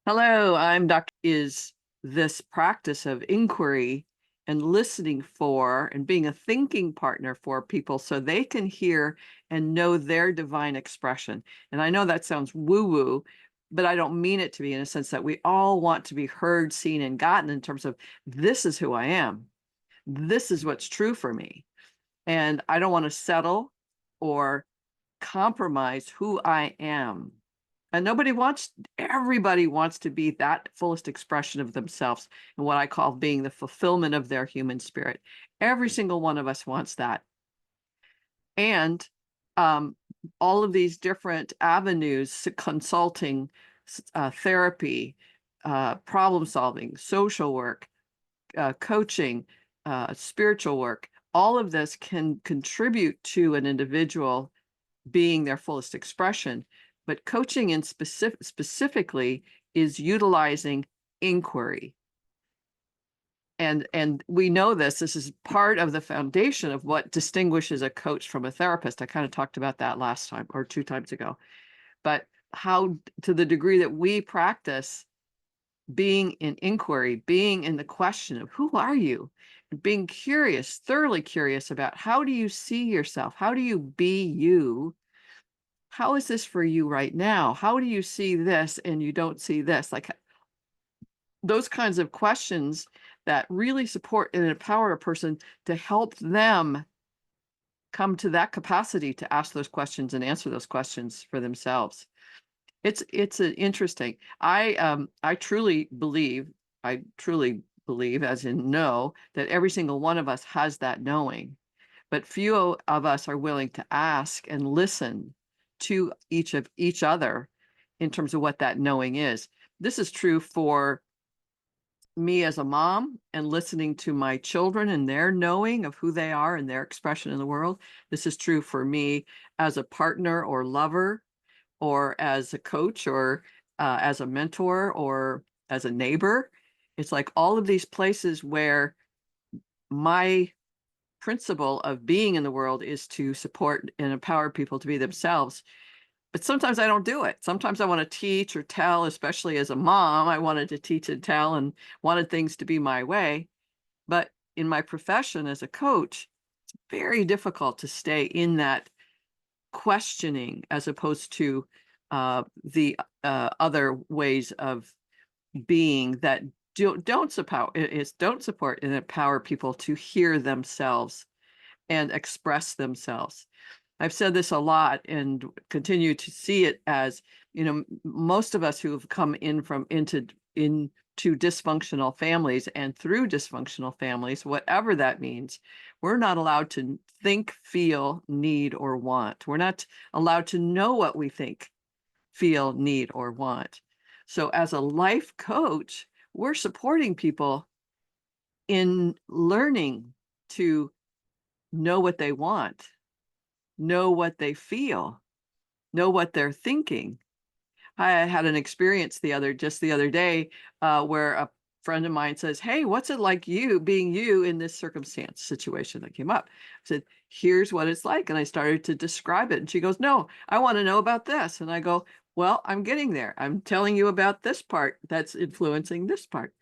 Hello, I'm Dr. Is this practice of inquiry and listening for and being a thinking partner for people so they can hear and know their divine expression. And I know that sounds woo-woo, but I don't mean it to be, in a sense that we all want to be heard, seen, and gotten in terms of this is who I am. This is what's true for me. And I don't want to settle or compromise who I am. And everybody wants to be that fullest expression of themselves and what I call being the fulfillment of their human spirit. Every single one of us wants that. And um, all of these different avenues, consulting, therapy, problem solving, social work, coaching, spiritual work, all of this can contribute to an individual being their fullest expression. But coaching in specifically is utilizing inquiry. And we know this is part of the foundation of what distinguishes a coach from a therapist. I kind of talked about that last time or 2 times ago. But how, to the degree that we practice being in inquiry, being in the question of who are you, being curious, thoroughly curious about how do you see yourself? How do you be you? How is this for you right now? How do you see this and you don't see this? Like those kinds of questions that really support and empower a person to help them come to that capacity to ask those questions and answer those questions for themselves. It's an interesting. I truly believe, as in know, that every single one of us has that knowing, but few of us are willing to ask and listen to each other in terms of what that knowing is. This is true for me as a mom and listening to my children and their knowing of who they are and their expression in the world. This is true for me as a partner or lover or as a coach or as a mentor or as a neighbor. It's like all of these places where my principle of being in the world is to support and empower people to be themselves. But sometimes I don't do it. Sometimes I want to teach or tell, especially as a mom. I wanted to teach and tell and wanted things to be my way. But in my profession as a coach, it's very difficult to stay in that questioning as opposed to the other ways of being that don't support and empower people to hear themselves and express themselves. I've said this a lot and continue to see it as, most of us who have come into dysfunctional families and through dysfunctional families, whatever that means, we're not allowed to think, feel, need, or want. We're not allowed to know what we think, feel, need, or want. So as a life coach, we're supporting people in learning to know what they want, know what they feel, know what they're thinking. I had an experience just the other day where a friend of mine says, "Hey, what's it like being you in this situation that came up?" I said, "Here's what it's like." And I started to describe it. And she goes, "No, I want to know about this." And I go, "Well, I'm getting there. I'm telling you about this part that's influencing this part.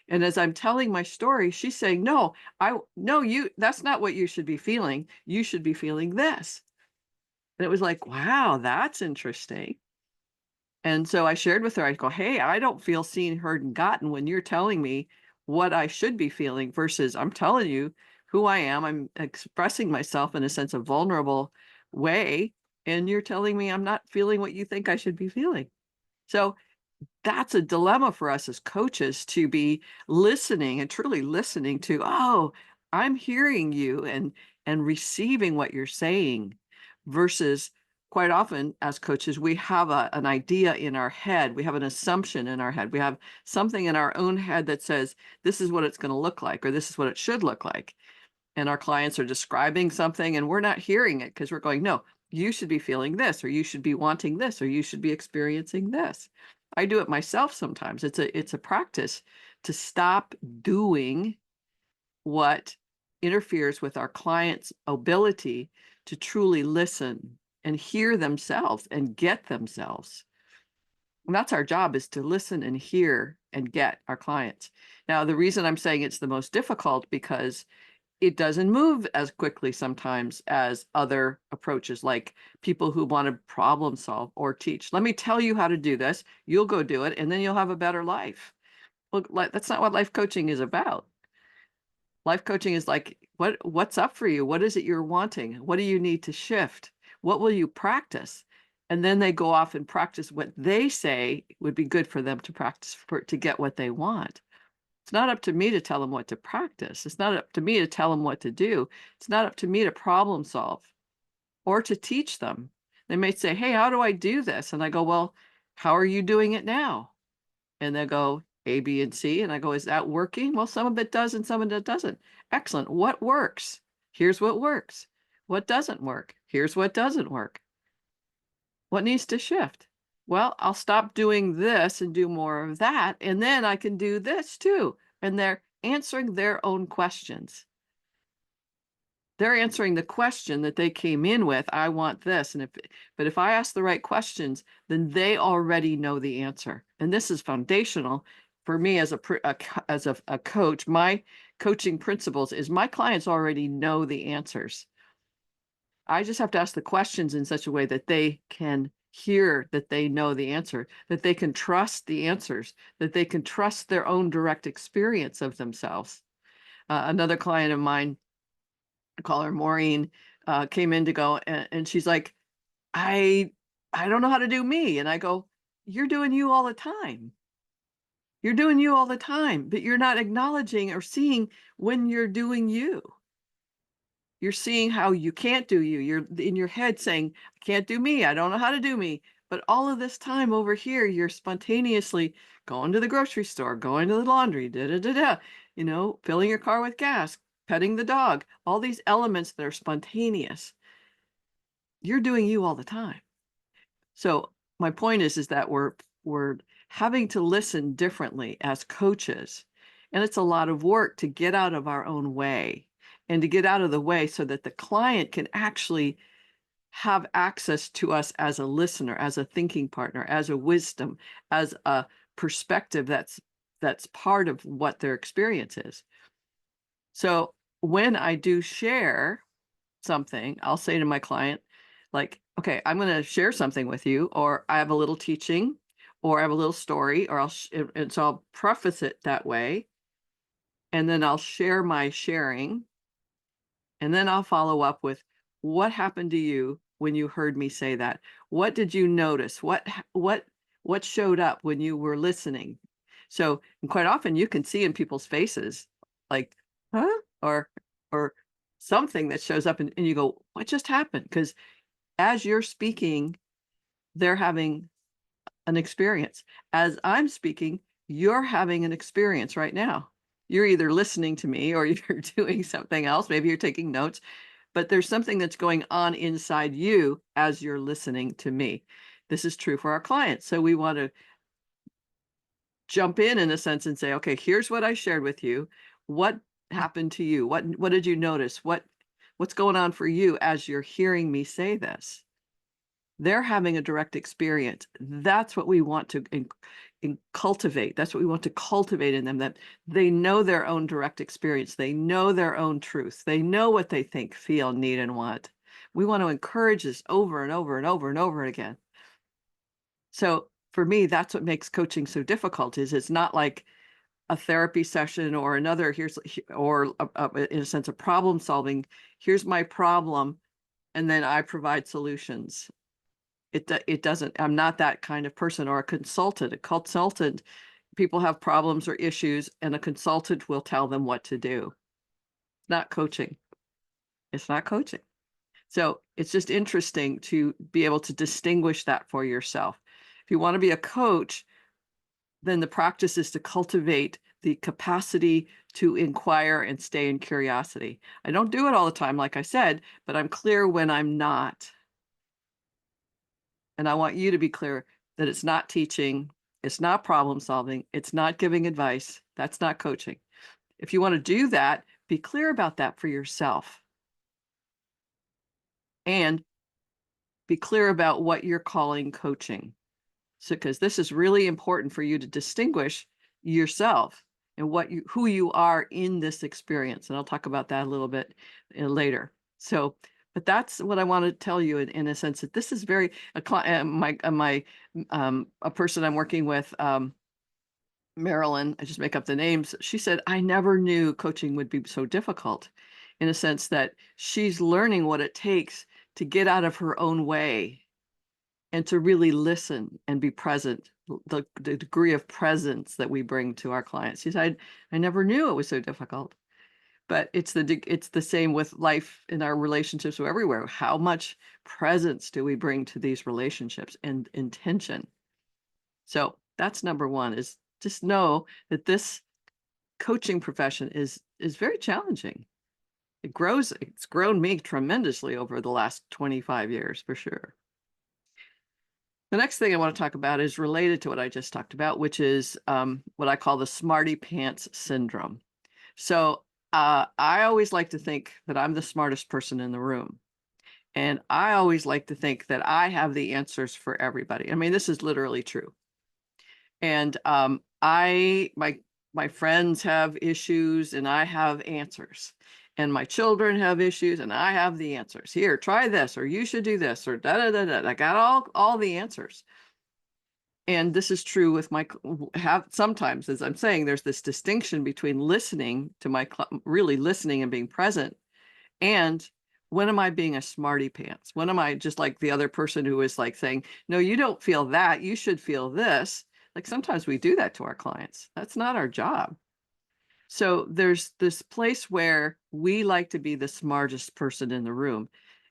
And as I'm telling my story, she's saying, that's not what you should be feeling. You should be feeling this." And it was like, wow, that's interesting. And so I shared with her, I go, "Hey, I don't feel seen, heard, and gotten when you're telling me what I should be feeling versus I'm telling you who I am. I'm expressing myself in a sense of vulnerable way. And you're telling me I'm not feeling what you think I should be feeling." So that's a dilemma for us as coaches to be listening and truly listening to, oh, I'm hearing you and receiving what you're saying versus quite often as coaches, we have an idea in our head. We have an assumption in our head. We have something in our own head that says, this is what it's going to look like, or this is what it should look like. And our clients are describing something and we're not hearing it because we're going, no, you should be feeling this, or you should be wanting this, or you should be experiencing this. I do it myself sometimes. It's a practice to stop doing what interferes with our clients' ability to truly listen and hear themselves and get themselves. And that's our job, is to listen and hear and get our clients. Now, the reason I'm saying it's the most difficult, because it doesn't move as quickly sometimes as other approaches, like people who want to problem solve or teach. Let me tell you how to do this. You'll go do it, and then you'll have a better life. Look, that's not what life coaching is about. Life coaching is like, what's up for you? What is it you're wanting? What do you need to shift? What will you practice? And then they go off and practice what they say would be good for them to practice to get what they want. It's not up to me to tell them what to practice. It's not up to me to tell them what to do. It's not up to me to problem solve or to teach them. They may say, hey, how do I do this? And I go, well, how are you doing it now? And they go, A, B, and C. And I go, is that working? Well, some of it does and some of it doesn't. Excellent. What works? Here's what works. What doesn't work? Here's what doesn't work. What needs to shift? Well, I'll stop doing this and do more of that, and then I can do this too. And they're answering their own questions. They're answering the question that they came in with, I want this. But if I ask the right questions, then they already know the answer. And this is foundational for me as a coach. My coaching principles is my clients already know the answers. I just have to ask the questions in such a way that they can hear that they know the answer, that they can trust the answers, that they can trust their own direct experience of themselves. Another client of mine, I call her Maureen, came in to go, and she's like, I don't know how to do me. And I go, you're doing you all the time. You're doing you all the time, but you're not acknowledging or seeing when you're doing you. You're seeing how you can't do you. You're in your head saying, I can't do me. I don't know how to do me. But all of this time over here, you're spontaneously going to the grocery store, going to the laundry, filling your car with gas, petting the dog, all these elements that are spontaneous. You're doing you all the time. So my point is that we're having to listen differently as coaches. And it's a lot of work to get out of our own way, and to get out of the way so that the client can actually have access to us as a listener, as a thinking partner, as a wisdom, as a perspective that's part of what their experience is. So when I do share something, I'll say to my client, like, okay, I'm going to share something with you, or I have a little teaching, or I have a little story, or and so I'll preface it that way. And then I'll share my sharing. And then I'll follow up with, what happened to you when you heard me say that? What did you notice? What showed up when you were listening? So, and quite often you can see in people's faces, like, huh? Or something that shows up, and you go, what just happened? Because as you're speaking, they're having an experience. As I'm speaking, you're having an experience right now. You're either listening to me or you're doing something else. Maybe you're taking notes, but there's something that's going on inside you as you're listening to me. This is true for our clients. So we want to jump in a sense and say, okay, here's what I shared with you. What happened to you? What did you notice? What's going on for you as you're hearing me say this? They're having a direct experience. That's what we want to cultivate. That's what we want to cultivate in them, that they know their own direct experience. They know their own truth. They know what they think, feel, need, and want. We want to encourage this over and over and over and over again. So for me, that's what makes coaching so difficult. Is it's not like a therapy session or another, in a sense of problem solving. Here's my problem, and then I provide solutions. It doesn't, I'm not that kind of person. Or a consultant, people have problems or issues, and a consultant will tell them what to do. It's not coaching. It's not coaching. So it's just interesting to be able to distinguish that for yourself. If you want to be a coach, then the practice is to cultivate the capacity to inquire and stay in curiosity. I don't do it all the time, like I said, but I'm clear when I'm not. And I want you to be clear that it's not teaching, it's not problem solving, it's not giving advice. That's not coaching. If you want to do that, be clear about that for yourself. And be clear about what you're calling coaching. So, because this is really important for you to distinguish yourself and who you are in this experience. And I'll talk about that a little bit later. So, but that's what I want to tell you in a sense that this is very, a person I'm working with, Marilyn, I just make up the names. She said, I never knew coaching would be so difficult, in a sense that she's learning what it takes to get out of her own way and to really listen and be present, the degree of presence that we bring to our clients. She said, I never knew it was so difficult. But it's the same with life in our relationships everywhere. How much presence do we bring to these relationships and intention? So that's number one, is just know that this coaching profession is very challenging. It's grown me tremendously over the last 25 years, for sure. The next thing I want to talk about is related to what I just talked about, which is what I call the Smarty Pants syndrome. So I always like to think that I'm the smartest person in the room. And I always like to think that I have the answers for everybody. I mean, this is literally true. And my friends have issues and I have answers. And my children have issues and I have the answers. Here, try this, or you should do this, or da da da da. I got all the answers. And this is true with sometimes, as I'm saying, there's this distinction between listening to really listening and being present, and when am I being a smarty pants? When am I just like the other person who is like saying, no, you don't feel that, you should feel this. Like sometimes we do that to our clients. That's not our job. So there's this place where we like to be the smartest person in the room.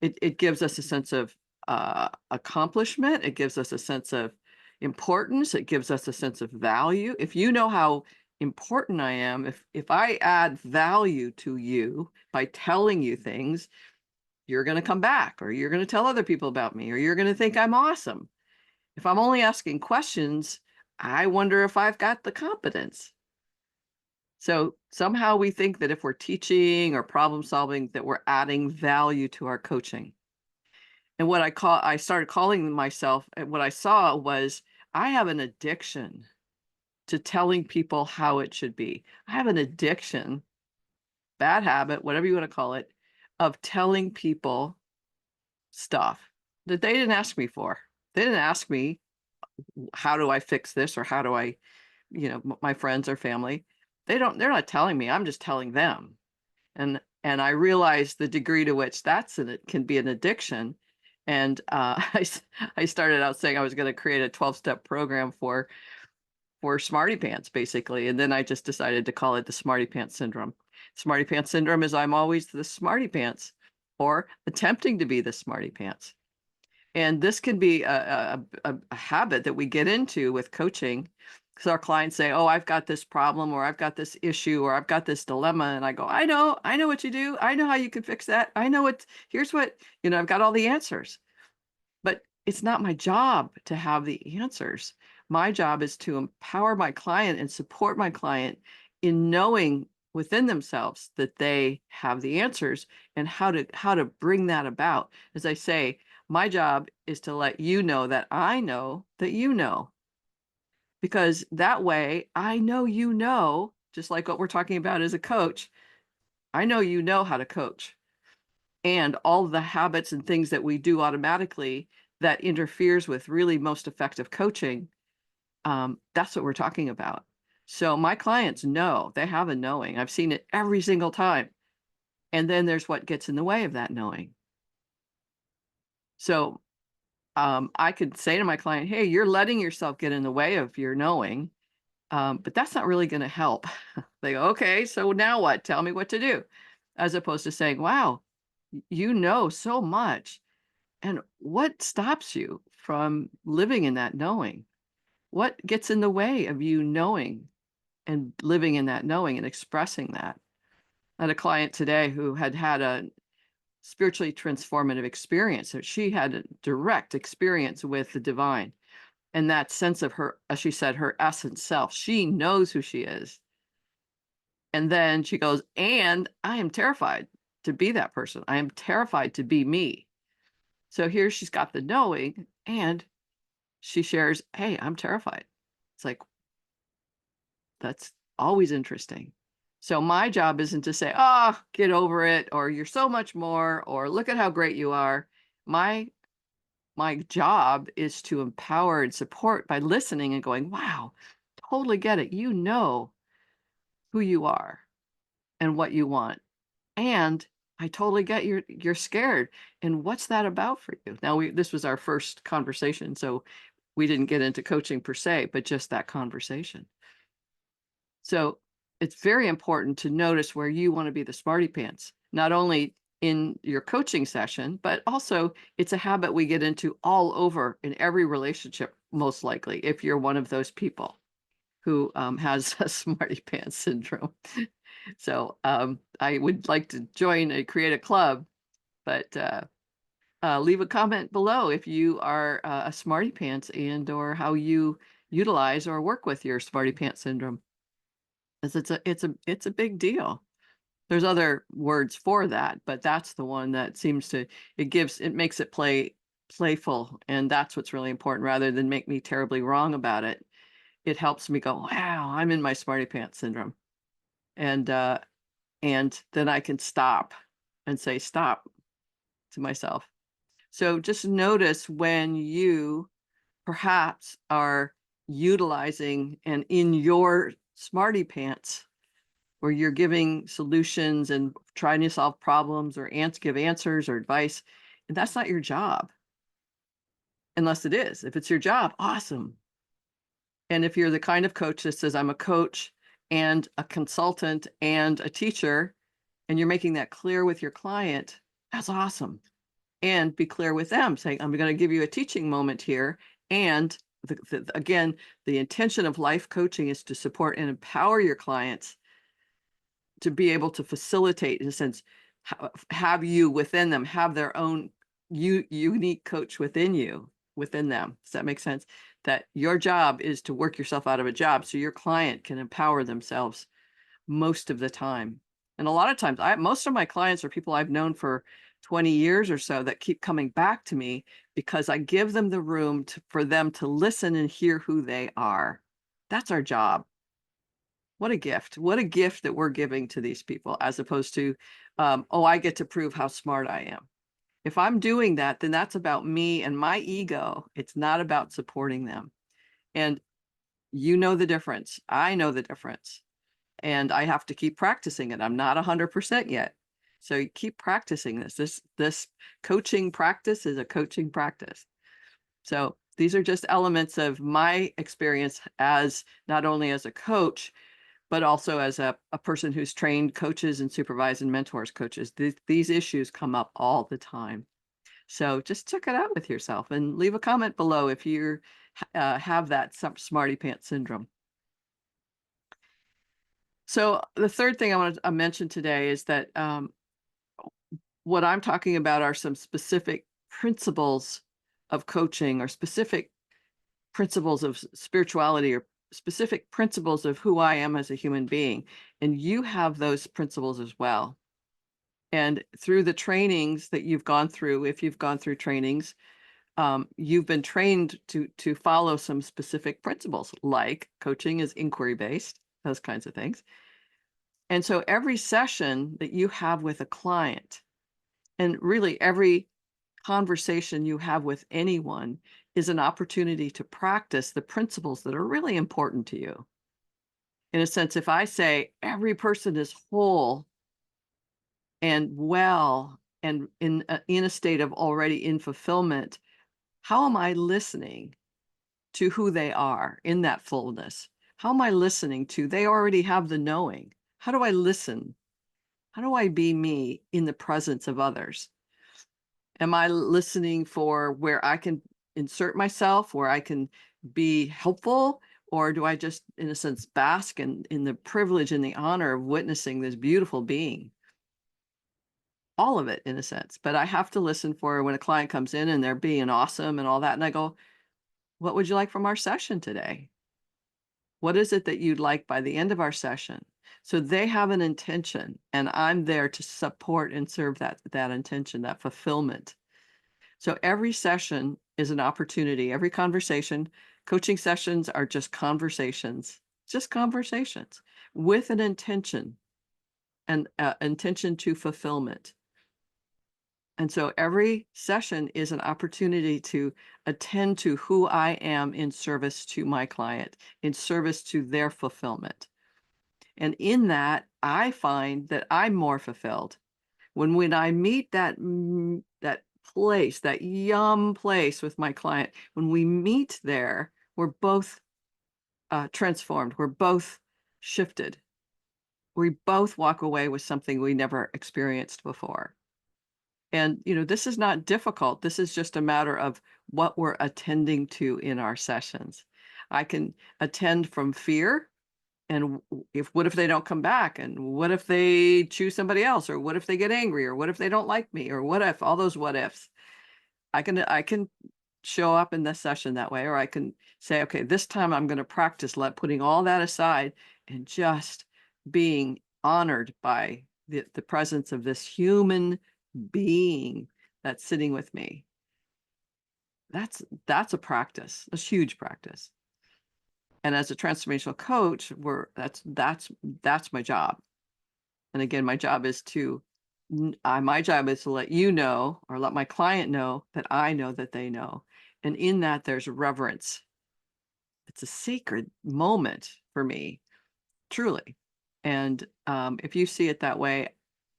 It gives us a sense of accomplishment. It gives us a sense of importance. It gives us a sense of value. If you know how important I am, if I add value to you by telling you things, you're going to come back, or you're going to tell other people about me, or you're going to think I'm awesome. If I'm only asking questions, I wonder if I've got the competence. So somehow we think that if we're teaching or problem solving, that we're adding value to our coaching. And I started calling myself, and what I saw was I have an addiction to telling people how it should be. I have an addiction, bad habit, whatever you want to call it, of telling people stuff that they didn't ask me for. They didn't ask me, how do I fix this? Or how do I, my friends or family, they're not telling me, I'm just telling them. And I realized the degree to which it can be an addiction. And I started out saying I was going to create a 12-step program for Smarty Pants, basically. And then I just decided to call it the Smarty Pants syndrome. Smarty Pants syndrome is I'm always the Smarty Pants, or attempting to be the Smarty Pants. And this can be a habit that we get into with coaching, because our clients say, oh, I've got this problem, or I've got this issue, or I've got this dilemma. And I go, I know what you do. I know how you can fix that. Here's what, I've got all the answers. But it's not my job to have the answers. My job is to empower my client and support my client in knowing within themselves that they have the answers, and how to bring that about. As I say, my job is to let you know that I know that you know, because that way I know, just like what we're talking about as a coach, I know how to coach. And all the habits and things that we do automatically that interferes with really most effective coaching, that's what we're talking about. So my clients know, they have a knowing. I've seen it every single time. And then there's what gets in the way of that knowing. So I could say to my client, hey, you're letting yourself get in the way of your knowing, but that's not really going to help. They go, okay, so now what? Tell me what to do. As opposed to saying, wow, you know so much. And what stops you from living in that knowing? What gets in the way of you knowing and living in that knowing and expressing that? I had a client today who had a spiritually transformative experience. So she had a direct experience with the divine, and that sense of her, as she said, her essence self. She knows who she is. And then she goes, and I am terrified to be that person. I am terrified to be me. So here she's got the knowing, and she shares, "Hey, I'm terrified." It's like, that's always interesting. So my job isn't to say, "Ah, get over it," or "You're so much more," or "Look at how great you are." My job is to empower and support by listening and going, "Wow, totally get it. You know who you are and what you want. And I totally get you're scared. And what's that about for you?" Now this was our first conversation, so we didn't get into coaching per se, but just that conversation. So it's very important to notice where you want to be the smarty pants, not only in your coaching session, but also it's a habit we get into all over in every relationship, most likely, if you're one of those people who has a smarty pants syndrome. So I would like to create a club, but leave a comment below if you are a smarty pants and or how you utilize or work with your smarty pants syndrome. 'Cause it's a big deal. There's other words for that, but that's the one that seems to it makes it playful, and that's what's really important rather than make me terribly wrong about it. It helps me go, "Wow, I'm in my smarty pants syndrome." And and then I can stop and say stop to myself. So just notice when you perhaps are utilizing and in your smarty pants where you're giving solutions and trying to solve problems or give answers or advice. And that's not your job, unless it is. If it's your job, awesome. And if you're the kind of coach that says, "I'm a coach and a consultant and a teacher," and you're making that clear with your client, that's awesome. And be clear with them, saying, "I'm going to give you a teaching moment here." And again, the intention of life coaching is to support and empower your clients to be able to facilitate, in a sense, have you within them have their own unique coach within them. Does that make sense? That your job is to work yourself out of a job so your client can empower themselves most of the time. And a lot of times, most of my clients are people I've known for 20 years or so that keep coming back to me because I give them the room for them to listen and hear who they are. That's our job. What a gift. What a gift that we're giving to these people as opposed to, "Oh, I get to prove how smart I am." If I'm doing that, then that's about me and my ego. It's not about supporting them. And you know the difference. I know the difference. And I have to keep practicing it. I'm not 100% yet. So you keep practicing this. This coaching practice is a coaching practice. So these are just elements of my experience as not only as a coach, but also as a person who's trained coaches and supervised and mentors coaches. These issues come up all the time. So just check it out with yourself and leave a comment below if you have that smarty pants syndrome. So the third thing I want to mention today is that what I'm talking about are some specific principles of coaching or specific principles of spirituality or specific principles of who I am as a human being. And you have those principles as well. And through the trainings that you've gone through, if you've gone through trainings, you've been trained to follow some specific principles, like coaching is inquiry based, those kinds of things. And so every session that you have with a client, and really every conversation you have with anyone, is an opportunity to practice the principles that are really important to you. In a sense, if I say every person is whole and well and in a state of already in fulfillment, how am I listening to who they are in that fullness? How am I listening to they already have the knowing? How do I listen? How do I be me in the presence of others? Am I listening for where I can insert myself, where I can be helpful? Or do I just, in a sense, bask in the privilege and the honor of witnessing this beautiful being? All of it, in a sense. But I have to listen for when a client comes in and they're being awesome and all that. And I go, "What would you like from our session today? What is it that you'd like by the end of our session?" So they have an intention, and I'm there to support and serve that intention, that fulfillment. So every session is an opportunity. Every conversation, coaching sessions are just conversations with an intention and intention to fulfillment. And so every session is an opportunity to attend to who I am in service to my client, in service to their fulfillment. And in that, I find that I'm more fulfilled. When I meet that place, that yum place with my client, when we meet there, we're both transformed. We're both shifted. We both walk away with something we never experienced before. And, this is not difficult. This is just a matter of what we're attending to in our sessions. I can attend from fear. And what if they don't come back? And what if they choose somebody else? Or what if they get angry? Or what if they don't like me? Or what if all those what ifs? I can show up in this session that way, or I can say, okay, this time I'm going to practice putting all that aside and just being honored by the presence of this human being that's sitting with me. That's a practice, a huge practice. And as a transformational coach, that's my job. And again, my job is to let you know, or let my client know that I know that they know. And in that, there's reverence. It's a sacred moment for me, truly. And if you see it that way,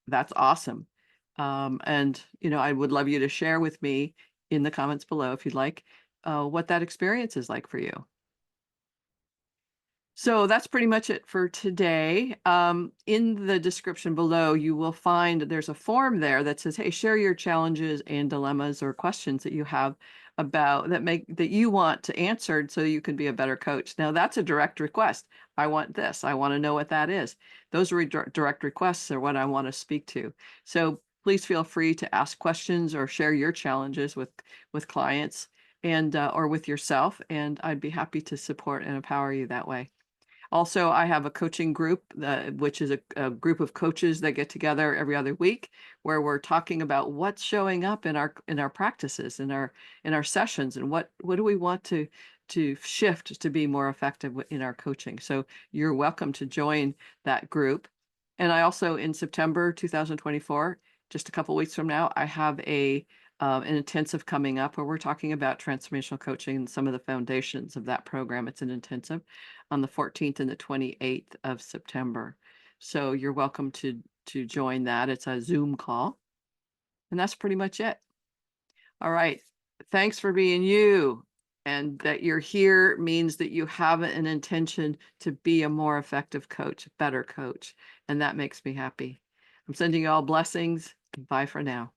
that's awesome. And I would love you to share with me in the comments below, if you'd like, what that experience is like for you. So that's pretty much it for today. In the description below, you will find there's a form there that says, hey, share your challenges and dilemmas or questions that you have about that you want to answer so you can be a better coach. Now, that's a direct request. I want this. I want to know what that is. Those direct requests are what I want to speak to. So please feel free to ask questions or share your challenges with clients and or with yourself, and I'd be happy to support and empower you that way. Also, I have a coaching group, which is a group of coaches that get together every other week, where we're talking about what's showing up in our practices, in our sessions, and what do we want to shift to be more effective in our coaching. So you're welcome to join that group. And I also, in September 2024, just a couple weeks from now, I have an intensive coming up where we're talking about transformational coaching and some of the foundations of that program. It's an intensive on the 14th and the 28th of September. So you're welcome to join that. It's a Zoom call. And that's pretty much it. All right. Thanks for being you. And that you're here means that you have an intention to be a more effective coach, a better coach. And that makes me happy. I'm sending you all blessings. Bye for now.